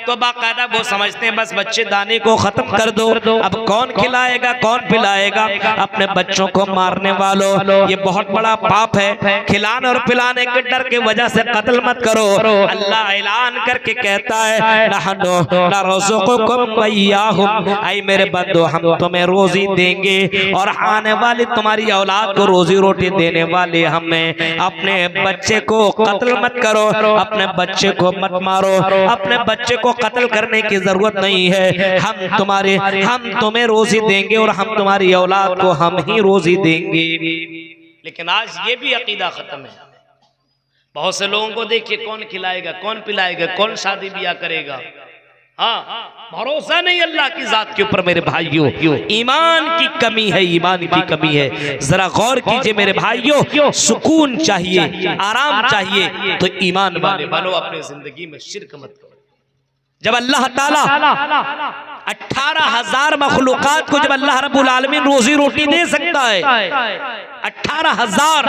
तो बाकायदा वो समझते हैं बस बच्चे दाने को खत्म कर दो, अब कौन खिलाएगा कौन पिलाएगा। अपने बच्चों को मारने वालों, ये बहुत बड़ा पाप है। खिलाने और पिलाने के डर की वजह से कत्ल मत करो। अल्लाह ऐलान करके कहता है नहनु नरज़ुकुकुम वइय्याहुम, ऐ मेरे बंदो हम तुम्हें रोजी देंगे और आने वाली तुम्हारी औलाद को रोजी रोटी देने वाले हमें। अपने बच्चे को कत्ल मत करो, अपने बच्चे को मत मारो, अपने बच्चे को कत्ल करने की जरूरत नहीं है। हम तुम्हें रोजी देंगे और हम तुम्हारी औलाद को हम ही रोजी देंगे। लेकिन आज ये भी अकीदा खत्म है। बहुत से लोगों को देखिए कौन खिलाएगा कौन पिलाएगा कौन शादी ब्याह करेगा। हाँ, भरोसा नहीं अल्लाह की जात के ऊपर मेरे भाइयों। ईमान की कमी है, ईमान की कमी है। जरा गौर कीजिए मेरे भाइयों, सुकून चाहिए, आराम चाहिए तो ईमान वाले बनो, अपने जिंदगी में शिर्क मत करो। जब अल्लाह ताला 18,000 मखलूकात को जब अल्लाह रब्बुल आलमीन रोजी रोटी दे सकता है, 18,000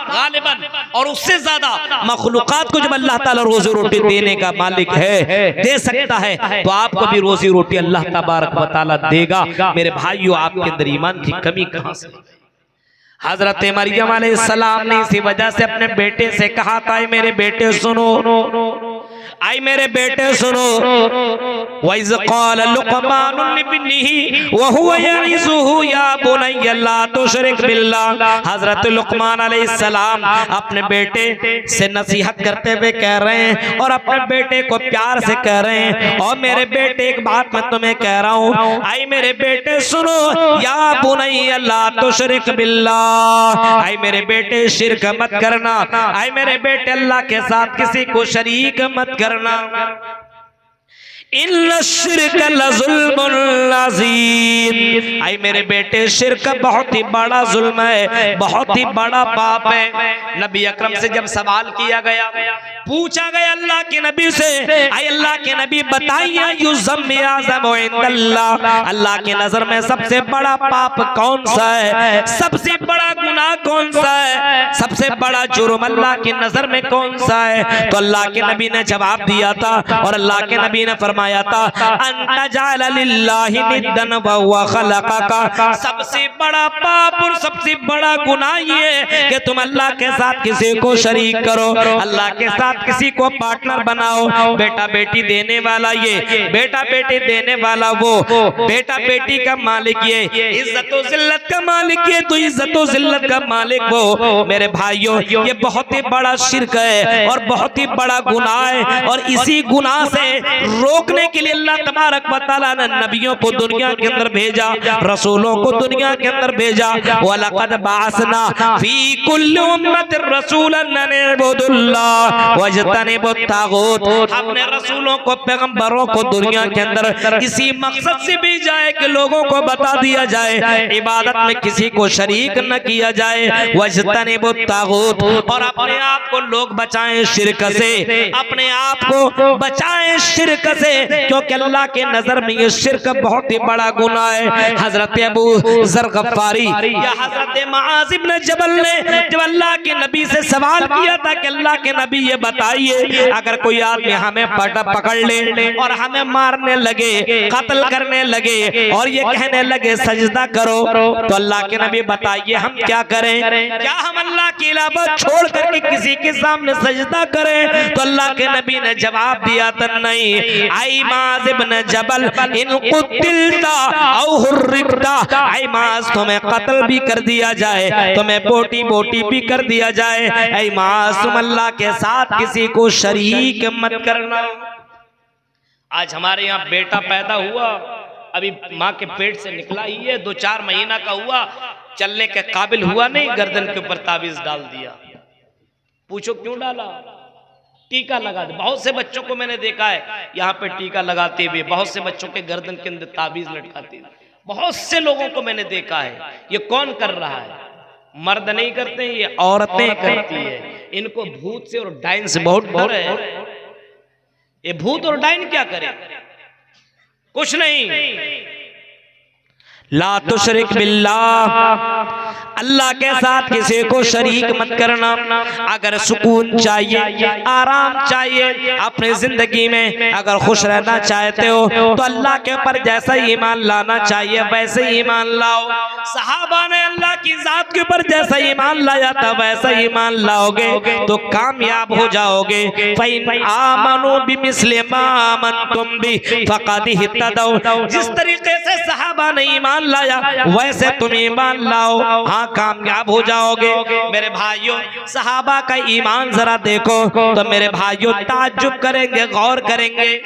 गालिबन और उससे ज्यादा मखलूकात को जब अल्लाह ताला रोजी रोटी देने का मालिक है, दे सकता है, तो आपको भी रोजी रोटी अल्लाह तबारक व तआला देगा। मेरे भाइयों, आपके अंदर ईमान की कमी कहां से? हजरत मरियम अलैहिस्सलाम ने इसी वजह से अपने बेटे से कहा था, मेरे बेटे सुनो, आई मेरे बेटे सुनो, वइज़ क़ाल लुक़मान लिब्निही व हुवा यइज़ुहु या बुनय्या ला तुशरिक बिल्लाह। हजरत लुक़मान अलैहिस्सलाम अपने बेटे से नसीहत करते हुए कह रहे हैं और अपने बेटे को प्यार से कह रहे हैं, और मेरे बेटे एक बात मैं तुम्हें कह रहा हूँ, आई मेरे बेटे सुनो, या बुनय्या ला तुशरिक बिल्लाह, आई मेरे बेटे शिरक मत करना, आई मेरे बेटे अल्लाह के साथ किसी को शरीक मत करना। इन्ना शिर्क लज़ुल्मुन अज़ीम, आई मेरे बेटे शिर्क बहुत ही बड़ा जुल्म है, बहुत ही बड़ा पाप है। नबी अकरम से जब सवाल किया गया, पूछा गया अल्लाह के नबी से, आई अल्लाह के नबी बताइए युज़म्मि आज़म इंदल्लाह, अल्लाह के नजर में सबसे बड़ा पाप कौन सा है, सबसे बड़ा गुनाह कौन सा है, सबसे बड़ा जुर्म अल्लाह की नजर में कौन सा है? तो अल्लाह के नबी ने जवाब दिया था और अल्लाह के नबी ने फरमाया था, अंता जाअल लिल्लाहि निद्दन व हुवा खलक़का, सबसे बड़ा पाप और सबसे बड़ा गुनाह ये कि तुम अल्लाह के साथ किसी को शरीक करो, अल्लाह के साथ किसी को पार्टनर बनाओ। बेटा बेटी देने वाला ये, बेटा बेटी देने वाला वो, बेटा बेटी का मालिक ये, इज्जत और जिल्लत का मालिक ये, तो इज्जत और जिल्लत का मालिक वो। मेरे भाइयों, ये बहुत ही बड़ा शिर्क है और बहुत ही बड़ा गुनाह है, और इसी गुनाह से रोकने के लिए अल्लाह तबारक व तआला ने नबियों को दुनिया के अंदर भेजा, रसूलों को दुनिया के अंदर भेजा। वलक़द बअसना फी कुल्लि उम्मतिन रसूलन अन इअ्बुदुल्लाह वज्तनिबुत तागूत, हमने रसूलों को पैगंबरों को दुनिया के अंदर इसी मकसद से भेजा है कि लोगों को बता दिया जाए इबादत में किसी को शरीक न किया जाए, वज्तनिबुत तागूत, और अपने आप को लोग बचाएं शिर्क से, अपने आप को बचाएं शिर्क से, क्योंकि अल्लाह के नजर में ये शिर्क बहुत ही बड़ा गुनाह है। हजरत अबू ज़र गफ़ारी या हजरत मुआज़ इब्न जबल ने जब अल्लाह के नबी से सवाल किया था कि अल्लाह के नबी ये बताइए, अगर कोई आदमी हमें पकड़ ले और हमें मारने लगे, कत्ल करने लगे और ये कहने लगे सजदा करो, तो अल्लाह के नबी बताइए हम क्या करें? क्या हम अल्लाह के अलावा छोड़ करके किसी के सामने सजदा करें? तो अल्लाह के नबी ने जवाब दिया था, नहीं, आई मुआज़ इब्न जबल, इन कुतिलता औ हुर्रिकता, आई मुआज़ तुम्हें कत्ल भी कर दिया जाए, तुम्हें बोटी बोटी भी कर दिया जाए, आई मुआज़ तुम अल्लाह के साथ किसी को शरीक मत करना। आज हमारे यहाँ बेटा पैदा हुआ, अभी माँ के पेट से निकला ही है, 2-4 महीना का हुआ, चलने के काबिल हुआ नहीं, गर्दन के ऊपर ताबीज डाल दिया। पूछो क्यों डाला? टीका लगा दे। बहुत से बच्चों को मैंने देखा है यहाँ पे टीका लगाते हुए, बहुत से बच्चों के गर्दन के अंदर ताबीज लटकाते हुए, बहुत से लोगों को मैंने देखा है। ये कौन कर रहा है? मर्द नहीं करते, ये औरतें करती है। इनको भूत से और डाइन से बहुत डर है। ये भूत और डाइन क्या करे? कुछ नहीं। ला तुशरिक बिल्लाह, अल्लाह के साथ किसी को शरीक मत करना। अगर सुकून चाहिए, आराम चाहिए अपनी जिंदगी में, अगर खुश रहना चाहते हो तो अल्लाह के ऊपर जैसा ईमान लाना चाहिए वैसे ईमान लाओ। सहाबा ने अल्लाह की जात के ऊपर जैसा ईमान लाया था वैसा ईमान लाओगे तो कामयाब हो जाओगे। फ़इन आमनू बिमिस्लि मा आमनतुम बि फ़क़द इह्तदौ। जिस तरीके से सहाबा ने ईमान लाया वैसे तुम ईमान लाओ, हाँ कामयाब हो जाओगे। मेरे भाइयों, सहाबा का ईमान जरा देखो तो मेरे भाइयों ताज्जुब करेंगे, गौर करेंगे।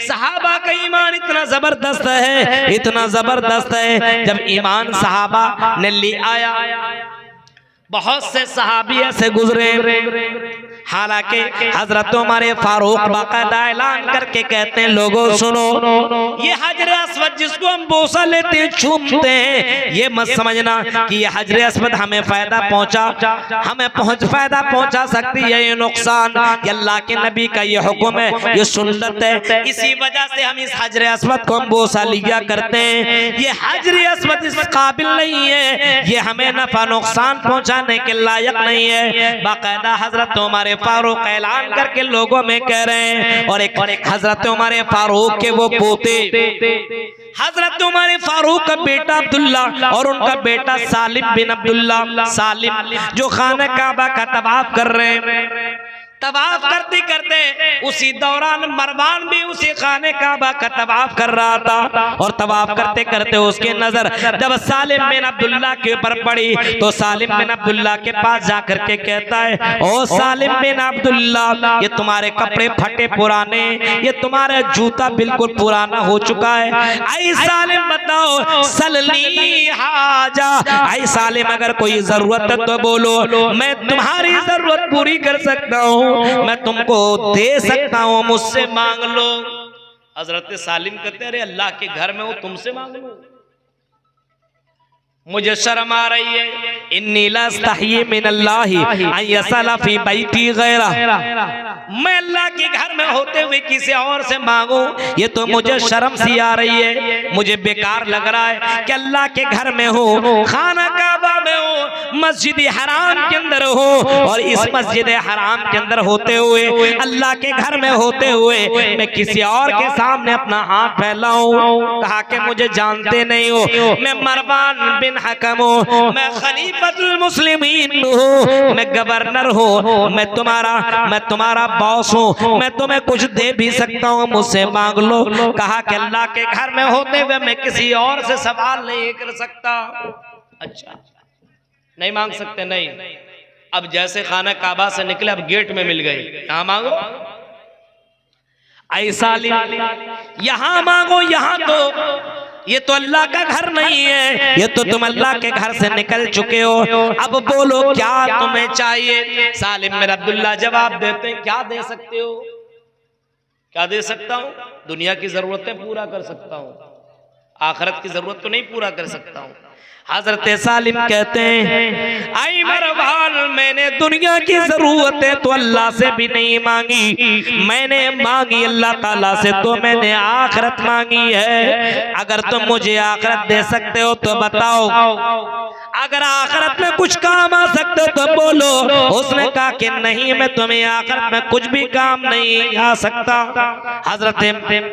सहाबा का ईमान इतना जबरदस्त है, इतना जबरदस्त है। जब ईमान सहाबा ने ले आया, बहुत से सहाबी ऐसे गुजरे, हालांकि हजरत उमर फारूक बाकायदा ऐलान करके कहते हैं, लोगों सुनो, ये हजर अस्वद जिसको हम बोसा लेते हैं, चूमते हैं, ये मत समझना कि ये हजर अस्वद हमें फायदा पहुंचा सकती है, ये नुकसान। अल्लाह के नबी का ये हुक्म है, ये सुन्नत है, इसी वजह से हम इस हजर अस्वद को हम बोसा लिया करते हैं। ये हजर अस्वद इस काबिल नहीं है, ये हमें नफा नुकसान पहुंचाने के लायक नहीं है। बाकायदा हजरत उमर फारूक ऐलान करके लोगों में कह रहे हैं। और एक हजरत उमर फारूक के वो पोते, हजरत उमर फारूक का बेटा अब्दुल्ला और उनका बेटा सालिम बिन अब्दुल्ला, सालिम जो खाना काबा का तवाफ कर रहे हैं, तवाफ करते करते उसी दौरान मरवान भी उसी खाने काबा का तवाफ कर रहा था। और तवाफ करते करते उसकी नजर जब सालिम बिन अब्दुल्ला के ऊपर पड़ी तो सालिम बिन अब्दुल्ला के पास जाकर के कहता है, ओ सालिम बिन अब्दुल्ला, ये तुम्हारे कपड़े फटे पुराने, ये तुम्हारा जूता बिल्कुल पुराना हो चुका है, आई सालिम बताओ सल्ली हाजा, आई सालिम अगर कोई जरूरत है तो बोलो, मैं तुम्हारी जरूरत पूरी कर सकता हूँ, मैं तुमको दे सकता हूँ, मुझसे मांग लो। हजरत सालिम कहते, अरे अल्लाह के घर में हो, तुमसे मांग लो, मुझे शर्म आ रही है। इन्नी ला अस्तही मिनल्लाहि अन यसला फी बैती गैरा, मैं अल्लाह के घर में होते हुए किसी और से मांगू, ये तो मुझे शर्म सी आ रही है, मुझे बेकार लग रहा है कि अल्लाह के घर में हो, खाना काबा में हो, मस्जिद हराम के अंदर हो, और इस मस्जिद हराम के अंदर होते हुए, अल्लाह के घर में होते हुए मैं किसी और के सामने अपना हाथ फैलाऊं। कहा कि मुझे जानते नहीं हो, मैं मरवान बिन हकम हो, मैं खलीफतुल मुस्लिमीन हूँ, मैं गवर्नर हूँ, मैं तुम्हारा बॉस हूँ, मैं तुम्हें कुछ दे भी सकता हूँ, मुझसे मांग लो। कहा कि अल्लाह के घर में होते हुए मैं किसी और से सवाल नहीं कर सकता। अच्छा, नहीं मांग सकते? नहीं। अब जैसे खाना काबा से निकले, अब गेट में मिल गए, कहाँ मांगो? ऐसा यहाँ मांगो, यहाँ तो ये तो अल्लाह का घर नहीं है, ये तो तुम अल्लाह के घर से निकल चुके हो, अब बोलो क्या तुम्हें चाहिए। सालिम बिन अब्दुल्ला जवाब देते हैं, क्या दे सकते हो? क्या दे सकता हूँ? दुनिया की जरूरतें पूरा कर सकता हूँ, आखिरत की जरूरत तो नहीं पूरा कर सकता हूँ। हजरत सालिम कहते हैं, आई मरवान, मैंने दुनिया की जरूरतें तो अल्लाह से भी नहीं मांगी, मैंने मांगी अल्लाह ताला से तो मैंने आखिरत मांगी है। अगर तुम मुझे आखिरत दे सकते हो तो बताओ, अगर आखिरत में कुछ काम आ सकते हो तो बोलो। उसने कहा कि नहीं, मैं तुम्हें आखिरत में कुछ भी काम नहीं आ सकता। हजरत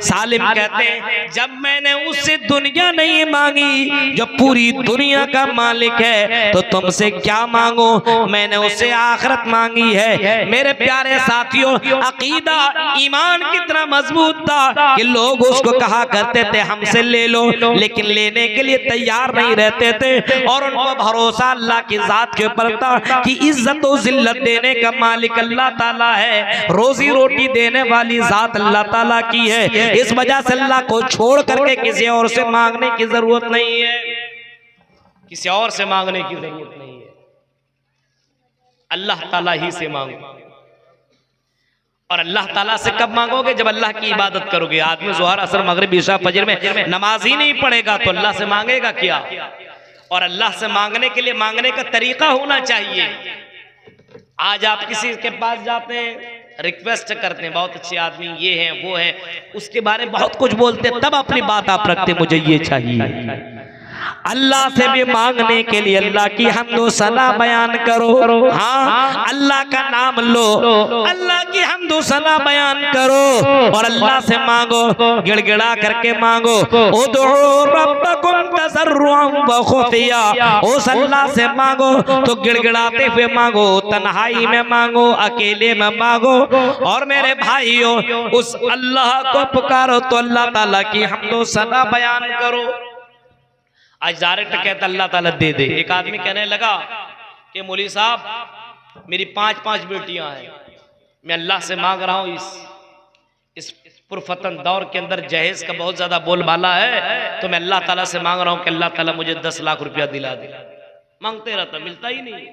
सालिम कहते हैं, जब मैंने उससे दुनिया नहीं मांगी जो पूरी दुनिया का मालिक है, तो तुमसे क्या मांगो, मैंने उससे आखिरत मांगी है। मेरे प्यारे साथियों, अकीदा ईमान कितना मजबूत था कि लोग उसको कहा करते थे हमसे ले लो, लेकिन लेने के लिए तैयार नहीं रहते थे। और उनको भरोसा अल्लाह की जात के ऊपर था कि इज्जत और जिल्लत देने का मालिक अल्लाह ताला है, रोजी रोटी देने वाली जात अल्लाह ताला की है। इस वजह से अल्लाह को छोड़ करके किसी और से मांगने की जरूरत नहीं है, किसी और से मांगने की जरूरत नहीं है, अल्लाह ताला ही से मांगो। और अल्लाह ताला से कब मांगोगे? जब अल्लाह की इबादत करोगे। आदमी ज़ोहर, असर, मगरिब, इशा, फजर में नमाज ही नहीं पढ़ेगा तो अल्लाह से मांगेगा क्या? और अल्लाह से मांगने के लिए मांगने का तरीका होना चाहिए। आज आप किसी के पास जाते हैं, रिक्वेस्ट करते हैं, बहुत अच्छे आदमी, ये हैं वो हैं, उसके बारे में बहुत कुछ बोलते हैं, तब अपनी बात आप रखते मुझे ये चाहिए। अल्लाह से भी मांगने के लिए अल्लाह की हम्दो सना बयान करो। हाँ, अल्लाह का नाम लो, अल्लाह की हम्दो सना बयान करो और अल्लाह से मांगो, गिड़गिड़ा करके मांगो। उदू रब्बकुम तज़र्रुअन व खुफिया, उस अल्लाह से मांगो तो गिड़गिड़ाते हुए मांगो, तन्हाई में मांगो, अकेले में मांगो। और मेरे भाइयों, उस अल्लाह को पुकारो तो अल्लाह ताला की हम्दो सना बयान करो। आज डायरेक्ट कहता अल्लाह ताला दे दे। एक आदमी कहने लगा कि मौलवी साहब मेरी 5 बेटियां हैं, मैं अल्लाह से मांग रहा हूं, इस पुरफतन दौर के अंदर जहेज का बहुत ज्यादा बोलबाला है, तो मैं अल्लाह ताला से मांग रहा हूं कि अल्लाह ताला मुझे 10 लाख रुपया दिला दे। मांगते रहता, मिलता ही नहीं।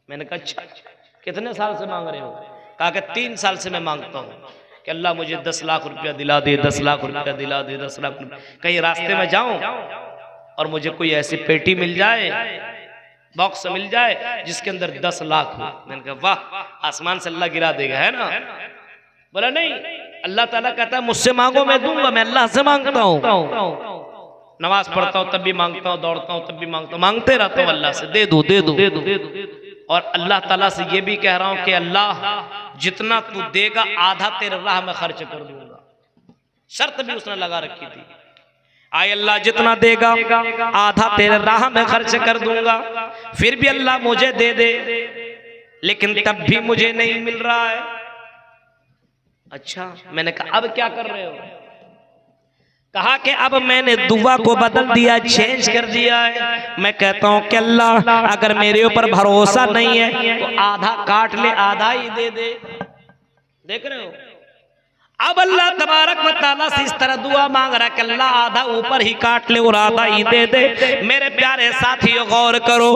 मैंने कहा अच्छा, कितने साल से मांग रहे हो? कहा कि 3 साल से मैं मांगता हूं कि अल्लाह मुझे 10 लाख रुपया दिला दे, 10 लाख रुपया दिला दे, 10 लाख रुपया। कहीं रास्ते में जाऊं और मुझे कोई ऐसी पेटी मिल जाए, बॉक्स मिल जाए जिसके अंदर 10 लाख हो। मैंने कहा वाह, आसमान से अल्लाह गिरा देगा, है ना? बोला नहीं, अल्लाह ताला कहता है मुझसे मांगो मैं दूंगा, मैं अल्लाह से मांगता हूँ। नमाज पढ़ता हूँ तब भी मांगता हूँ, दौड़ता हूँ तब भी मांगता हूँ, मांगते रहता हूँ अल्लाह से, दे दो दे दो दे दो। और अल्लाह ताला से ये भी कह रहा हूँ कि अल्लाह जितना तू देगा आधा तेरे राह में खर्च कर दूंगा। शर्त भी उसने लगा रखी थी, आए अल्लाह जितना देगा आधा तेरे राह में खर्च कर दूंगा। फिर भी अल्लाह मुझे दे दे, लेकिन तब भी मुझे नहीं मिल रहा है। अच्छा, मैंने कहा अब क्या कर रहे हो? कहा कि अब मैंने दुआ को बदल दिया, चेंज कर दिया है। मैं कहता हूं कि अल्लाह अगर मेरे ऊपर भरोसा नहीं है तो आधा काट ले, आधा ही दे दे। देख रहे हो, अब अल्लाह तबारक व तआला से इस तरह दुआ मांग रहा है कि अल्लाह आधा ऊपर ही काट ले और आधा ही दे दे। मेरे प्यारे साथियों गौर करो,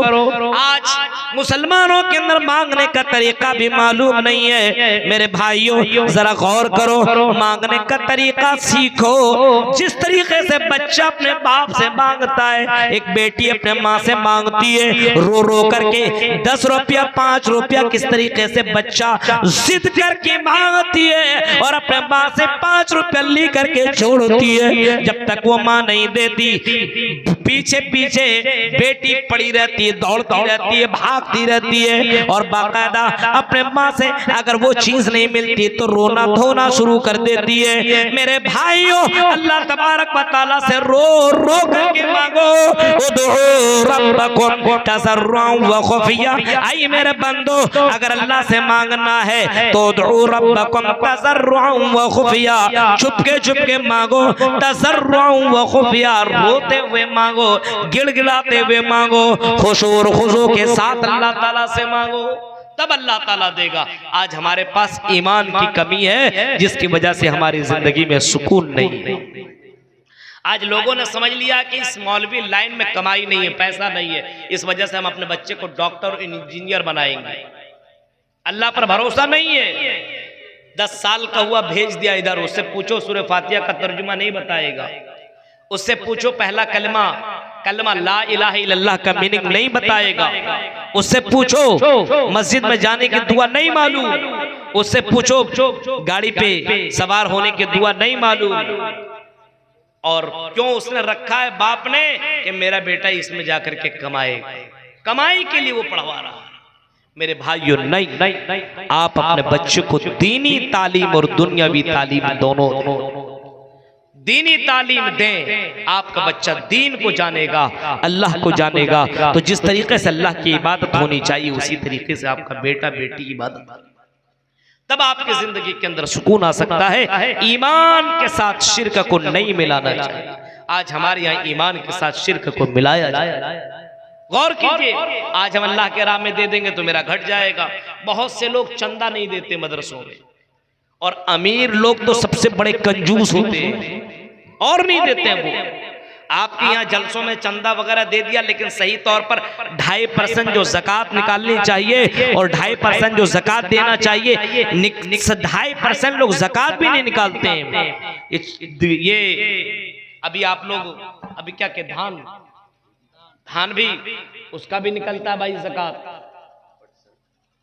आज मुसलमानों के अंदर मांगने का तरीका भी मालूम नहीं है। मेरे भाइयों जरा गौर करो, मांगने का तरीका सीखो। जिस तरीके से बच्चा अपने बाप से मांगता है, एक बेटी अपने माँ से मांगती है रो रो करके 10 रुपया 5 रुपया, किस तरीके से बच्चा जिद करके मांगती है और अपने माँ से 5 रुपया ली करके छोड़ती है। जब तक वो माँ नहीं देती, पीछे पीछे बेटी पड़ी रहती है, दौड़ती रहती है, भागती रहती है और बाकायदा अपने माँ से अगर वो चीज नहीं मिलती तो रोना धोना शुरू कर देती है। मेरे भाइयों, अल्लाह तबारक व तआला से रो रो करके मांगो। रब्बकुम तज़र्रुअन व खुफिया। आई मेरे बंदो, अगर अल्लाह से मांगना है तो रब्बकुम तज़र्रुअन व खुफिया, चुपके चुपके मांगो। तज़र्रुअन व खुफिया, रोते हुए मांगो, गिड़गिड़ाते हुए मांगो, खुशूर खुशू के साथ अल्लाह ताला से मांगो, तब अल्लाह ताला देगा। आज हमारे पास ईमान की कमी है जिसकी वजह से हमारी जिंदगी में सुकून नहीं है। आज लोगों ने समझ लिया कि इस मौलवी लाइन में कमाई नहीं है, पैसा नहीं है, इस वजह से हम अपने बच्चे को डॉक्टर और इंजीनियर बनाएंगे। अल्लाह पर भरोसा नहीं है। 10 साल का हुआ भेज दिया इधर, उससे पूछो सूरह फातिहा का तर्जुमा नहीं बताएगा, उससे पूछो पहला कलमा ला इलाहा इल्लल्लाह का मीनिंग नहीं बताएगा, उससे पूछो मस्जिद में जाने की दुआ नहीं मालूम, उससे पूछो गाड़ी पे सवार होने की दुआ नहीं मालूम। और क्यों उसने रखा है बाप ने कि मेरा बेटा इसमें जाकर के कमाएगा, कमाई के लिए वो पढ़वा रहा है। मेरे भाइयों, नहीं, आप अपने बच्चे को दीनी तालीम और दुनियावी तालीम दोनों दीनी तालीम दें। आपका बच्चा दीन को जानेगा, अल्लाह को जानेगा। तो जिस तरीके से अल्लाह की इबादत होनी चाहिए उसी तरीके से आपका बेटा बेटी इबादत, तब आपकी जिंदगी के अंदर सुकून आ सकता है। ईमान के साथ शिर्क को नहीं मिलाना चाहिए। आज हमारे यहाँ ईमान के साथ शिर्क को मिलाया जाए। गौर कीजिए, आज हम अल्लाह के राह में दे देंगे तो मेरा घट जाएगा। बहुत से लोग चंदा नहीं देते मदरसों में, और अमीर लोग तो सबसे बड़े कंजूस होते हैं और नहीं देते हैं। वो आपके यहाँ जलसों में चंदा वगैरह दे दिया, लेकिन सही तौर पर 2.5% जो ज़कात निकालनी चाहिए और 2.5% जो ज़कात देना चाहिए, 2.5% लोग ज़कात भी नहीं निकालते हैं। ये अभी आप लोग अभी क्या के धान भी उसका भी निकलता है भाई ज़कात।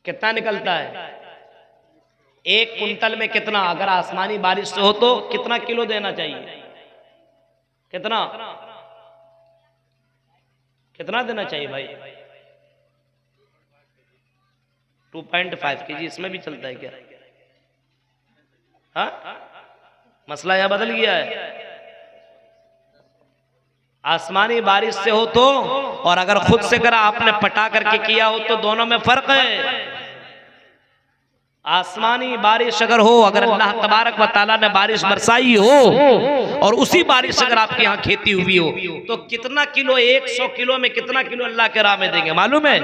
कितना निकलता है? 1 कुंटल में कितना? अगर आसमानी बारिश से हो तो कितना किलो देना चाहिए? कितना? कितना देना चाहिए भाई? 2.5 kg। इसमें भी चलता है क्या? हाँ, मसला यह बदल गया है। आसमानी बारिश से हो तो, और अगर खुद से कर आपने पटा करके किया हो तो दोनों में फर्क है। आसमानी बारिश अगर हो, अगर अल्लाह तबारक व तआला ने बारिश बरसाई हो और उसी बारिश अगर आपके यहाँ खेती हुई हो तो कितना किलो, 100 किलो में कितना किलो अल्लाह के राह में देंगे मालूम है?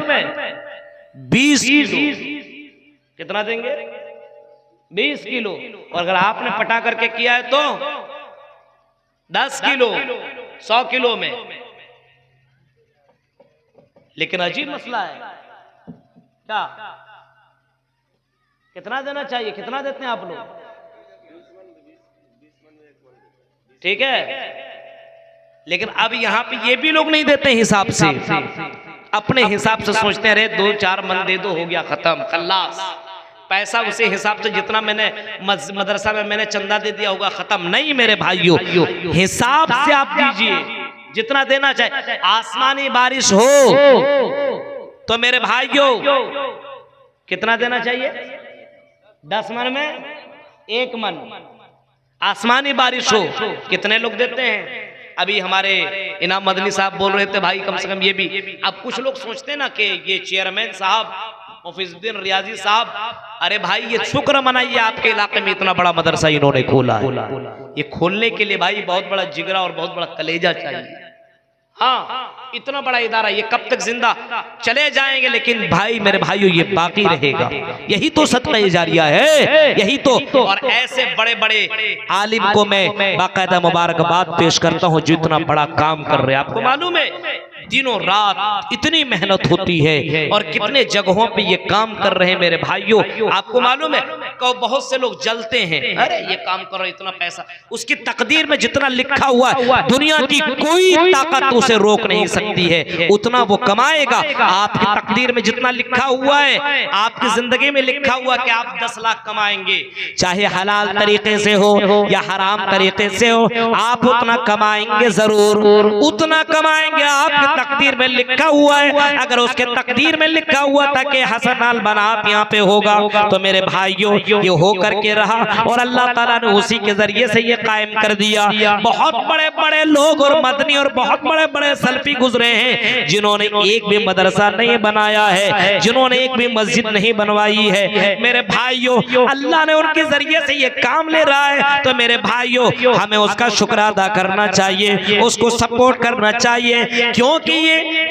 20 किलो। कितना देंगे? 20 किलो। और अगर आपने पटा करके किया है तो 10 किलो, 100 किलो में। लेकिन अजीब मसला है क्या? कितना देना चाहिए? कितना देते हैं आप लोग? ठीक है, लेकिन अब यहां पे ये भी लोग नहीं देते हिसाब से, अपने हिसाब से सोचते हैं अरे 2-4 मन दे दो, हो गया खत्म, खल्लास। पैसा उसी हिसाब से जितना मैंने मदरसा में मैंने चंदा दे दिया होगा, खत्म। नहीं मेरे भाइयों, हिसाब से आप दीजिए जितना देना चाहिए। आसमानी बारिश हो तो मेरे भाइयों कितना देना चाहिए? 10 मन में 1 मन। आसमानी बारिश हो कितने लोग देते हैं? अभी हमारे इनाम मदनी साहब बोल रहे थे भाई कम से कम ये भी। अब कुछ लोग सोचते हैं ना कि ये चेयरमैन साहब मुफीजुद्दीन रियाजी साहब, अरे भाई ये शुक्र मनाइए आपके इलाके में इतना बड़ा मदरसा इन्होंने खोला है। ये खोलने के लिए भाई बहुत बड़ा जिगरा और बहुत बड़ा कलेजा चाहिए। हाँ, इतना बड़ा इदारा, ये कब तक जिंदा? चले जाएंगे लेकिन भाई मेरे भाइयों ये बाकी रहेगा। यही तो सदका जारिया है, यही तो। और ऐसे बड़े बड़े आलिम को मैं बाकायदा मुबारकबाद पेश करता हूँ जो इतना बड़ा काम कर रहे हैं। आपको मालूम है दिनों रात इतनी मेहनत होती है और कितने जगहों पे ये काम कर रहे हैं मेरे भाइयों। आपको मालूम है बहुत से लोग जलते हैं, अरे ये काम करो इतना पैसा, उसकी तकदीर में जितना लिखा हुआ है दुनिया की कोई ताकत उसे रोक नहीं सकती है, उतना वो कमाएगा। आपकी तकदीर में जितना लिखा हुआ है, आपकी जिंदगी में लिखा हुआ कि आप 10 लाख कमाएंगे, चाहे हलाल तरीके से हो या हराम तरीके से हो, आप उतना कमाएंगे, जरूर उतना कमाएंगे। आपकी तकदीर में लिखा हुआ है, अगर उसके तकदीर में लिखा हुआ था कि हसन अल बनात यहाँ पे होगा तो मेरे भाइयों ये हो करके रहा और अल्लाह ताला ने उसी के जरिए से ये कायम कर दिया। बहुत बड़े बड़े लोग और मदनी और बहुत बड़े बड़े सल्फी गुजरे हैं जिन्होंने एक भी मदरसा नहीं बनाया है, जिन्होंने एक भी मस्जिद नहीं बनवाई है। मेरे भाइयों अल्लाह ने उनके जरिए से ये काम ले रहा है तो मेरे भाइयों हमें उसका शुक्र अदा करना चाहिए, उसको सपोर्ट करना चाहिए, क्योंकि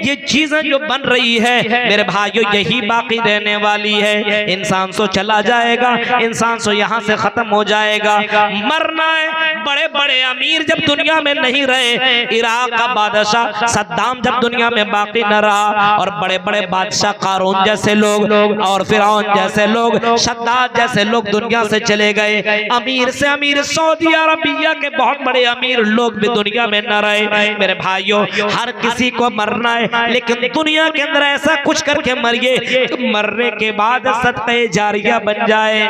ये चीजें जो बन रही है मेरे भाइयों यही बाकी रहने वाली है। इंसान तो चला जाएगा, इंसान तो यहाँ से खत्म हो जाएगा, मरना है। बड़े बड़े अमीर जब दुनिया में नहीं रहे, इराक का बादशाह सद्दाम जब दुनिया में बाकी न रहा, और बड़े बड़े बादशाह कारून जैसे लोग और फिरौन जैसे लोग, शद्दाद जैसे लोग दुनिया से चले गए, अमीर से अमीर सऊदी अरबिया के बहुत बड़े अमीर लोग भी दुनिया में न रहे। मेरे भाइयों हर किसी को मरना है, लेकिन दुनिया के अंदर ऐसा कुछ करके मरिए तो मरने के बाद सदक़े जारिया बन जाए।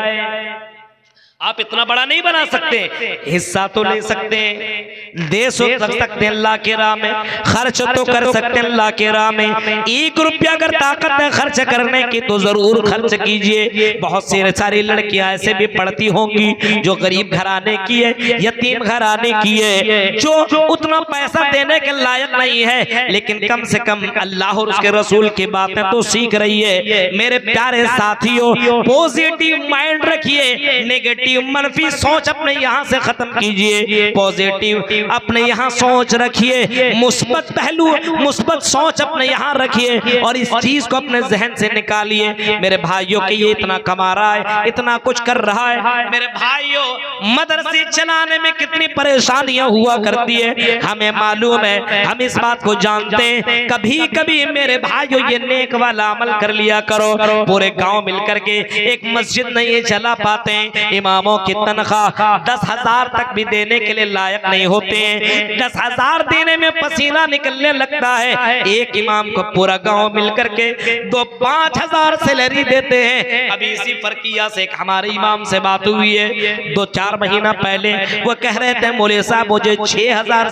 आप इतना बड़ा नहीं बना सकते, हिस्सा तो ले सकते हैं, दे सकते हैं अल्लाह के राह में, खर्च तो कर सकते हैं अल्लाह के राह में। 1 रुपया अगर ताकत है खर्च करने की तो जरूर खर्च कीजिए। बहुत सी सारी लड़कियां ऐसे भी पढ़ती होंगी जो गरीब घराने की है, यतीम घराने की है, जो उतना पैसा देने के लायक नहीं है, लेकिन कम से कम अल्लाह और उसके रसूल की बातें तो सीख रही है। मेरे प्यारे साथियों पॉजिटिव माइंड रखिए, नेगेटिव मनफी सोच अपने यहाँ से खत्म कीजिए, पॉजिटिव अपने यहाँ सोच रखिए, मुस्बत पहलू मुस्बत सोच अपने यहाँ रखिए और इस चीज को अपने जहन से निकालिए। मेरे भाइयों के ये इतना कमा रहा है, इतना कुछ कर रहा है। मेरे भाइयों मदरसे चलाने में कितनी परेशानियां हुआ करती है हमें मालूम है, हम इस बात को जानते हैं। कभी कभी मेरे भाइयों ये नेक वाला अमल कर लिया करो, पूरे गांव मिलकर के एक मस्जिद नहीं चला पाते हैं, इमामों की तनख्वाह 10,000 तक भी देने के लिए लायक नहीं होते हैं, 10,000 देने में पसीना निकलने लगता है। एक इमाम को पूरा गांव मिलकर के 5,000 सैलरी देते हैं। अभी इसी फर्किया से एक हमारे इमाम से बात हुई है 2-4 महीना पहले, वो कह रहे थे मौलवी साहब मुझे 6,000